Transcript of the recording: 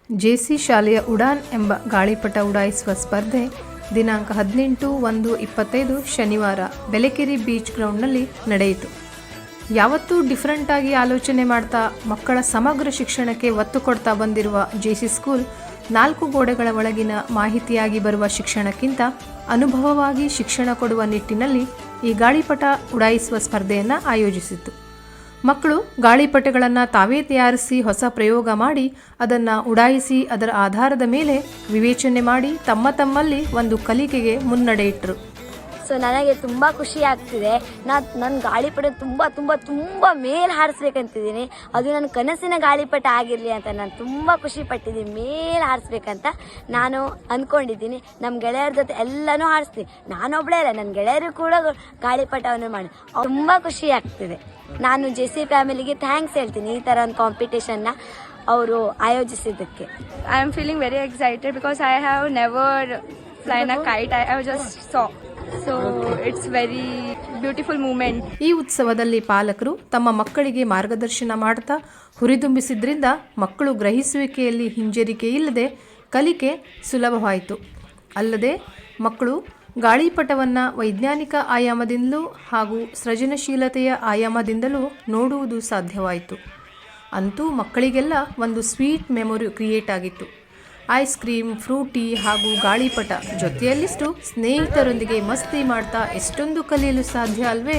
JC ಶಾಲೆಯ ಉಡಾನ್ ಎಂಬ ಗಾಳಿಪಟ ಉಡಾಯಿಸುವ ಸ್ಪರ್ಧೆ ದಿನಾಂಕ 18/1/25 ಶನಿವಾರ ಬೆಲೆಕೆರೆ ಬೀಚ್ ಗ್ರೌಂಡ್ನಲ್ಲಿ ನಡೆಯಿತು. ಯಾವತ್ತೂ ಡಿಫ್ರೆಂಟಾಗಿ ಆಲೋಚನೆ ಮಾಡ್ತಾ ಮಕ್ಕಳ ಸಮಗ್ರ ಶಿಕ್ಷಣಕ್ಕೆ ಒತ್ತು ಕೊಡ್ತಾ ಬಂದಿರುವ ಜೆಸಿ ಸ್ಕೂಲ್ 4 ಗೋಡೆಗಳ ಒಳಗಿನ ಮಾಹಿತಿಯಾಗಿ ಬರುವ ಶಿಕ್ಷಣಕ್ಕಿಂತ ಅನುಭವವಾಗಿ ಶಿಕ್ಷಣ ಕೊಡುವ ನಿಟ್ಟಿನಲ್ಲಿ ಈ ಗಾಳಿಪಟ ಉಡಾಯಿಸುವ ಸ್ಪರ್ಧೆಯನ್ನು ಆಯೋಜಿಸಿತ್ತು. ಮಕ್ಕಳು ಗಾಳಿಪಟಗಳನ್ನು ತಾವೇ ತಯಾರಿಸಿ ಹೊಸ ಪ್ರಯೋಗ ಮಾಡಿ ಅದನ್ನು ಉಡಾಯಿಸಿ ಅದರ ಆಧಾರದ ಮೇಲೆ ವಿವೇಚನೆ ಮಾಡಿ ತಮ್ಮಲ್ಲಿ ಒಂದು ಕಲಿಕೆಗೆ ಮುನ್ನಡೆ ಇಟ್ಟರು. ಸೊ ನನಗೆ ತುಂಬ ಖುಷಿ ಆಗ್ತಿದೆ. ನನ್ನ ಗಾಳಿಪಟ ತುಂಬ ಮೇಲೆ ಹಾರಿಸ್ಬೇಕಂತಿದ್ದೀನಿ. ಅದು ನನ್ನ ಕನಸಿನ ಗಾಳಿಪಟ ಆಗಿರಲಿ ಅಂತ ನಾನು ತುಂಬ ಖುಷಿ ಪಟ್ಟಿದ್ದೀನಿ. ಮೇಲೆ ಹಾರಿಸ್ಬೇಕಂತ ನಾನು ಅಂದ್ಕೊಂಡಿದ್ದೀನಿ. ನಮ್ಮ ಗೆಳೆಯರ ಜೊತೆ ಎಲ್ಲನೂ ಹಾರಿಸ್ತೀನಿ. ನಾನೊಬ್ಬಳೇ ಅಲ್ಲ, ನನ್ನ ಗೆಳೆಯರು ಕೂಡ ಗಾಳಿಪಟವನ್ನು ಮಾಡಿ ತುಂಬ ಖುಷಿ ಆಗ್ತಿದೆ. ನಾನು ಜೆಸಿ ಫ್ಯಾಮಿಲಿಗೆ ಥ್ಯಾಂಕ್ಸ್ ಹೇಳ್ತೀನಿ ಈ ಥರ ಒಂದು ಕಾಂಪಿಟೇಷನ್ನ ಅವರು ಆಯೋಜಿಸಿದ್ದಕ್ಕೆ. I am feeling very excited because I have never flown a kite. I just saw. So it's very beautiful moment. ಈ ಉತ್ಸವದಲ್ಲಿ ಪಾಲಕರು ತಮ್ಮ ಮಕ್ಕಳಿಗೆ ಮಾರ್ಗದರ್ಶನ ಮಾಡ್ತಾ ಹುರಿದುಂಬಿಸಿದ್ರಿಂದ ಮಕ್ಕಳು ಗ್ರಹಿಸುವಿಕೆಯಲ್ಲಿ ಹಿಂಜರಿಕೆ ಇಲ್ಲದೆ ಕಲಿಕೆ ಸುಲಭವಾಯಿತು. ಅಲ್ಲದೆ ಮಕ್ಕಳು ಗಾಳಿಪಟವನ್ನು ವೈಜ್ಞಾನಿಕ ಆಯಾಮದಿಂದಲೂ ಹಾಗೂ ಸೃಜನಶೀಲತೆಯ ಆಯಾಮದಿಂದಲೂ ನೋಡುವುದು ಸಾಧ್ಯವಾಯಿತು. ಅಂತೂ ಮಕ್ಕಳಿಗೆಲ್ಲ ಒಂದು ಸ್ವೀಟ್ ಮೆಮೊರಿ ಕ್ರಿಯೇಟ್ ಆಗಿತ್ತು. ಐಸ್ ಕ್ರೀಮ್, ಫ್ರೂಟಿ ಹಾಗೂ ಗಾಳಿಪಟ ಜೊತೆಯಲ್ಲಿಷ್ಟು ಸ್ನೇಹಿತರೊಂದಿಗೆ ಮಸ್ತಿ ಮಾಡ್ತಾ ಎಷ್ಟೊಂದು ಕಲಿಯಲು ಸಾಧ್ಯ ಅಲ್ವೇ?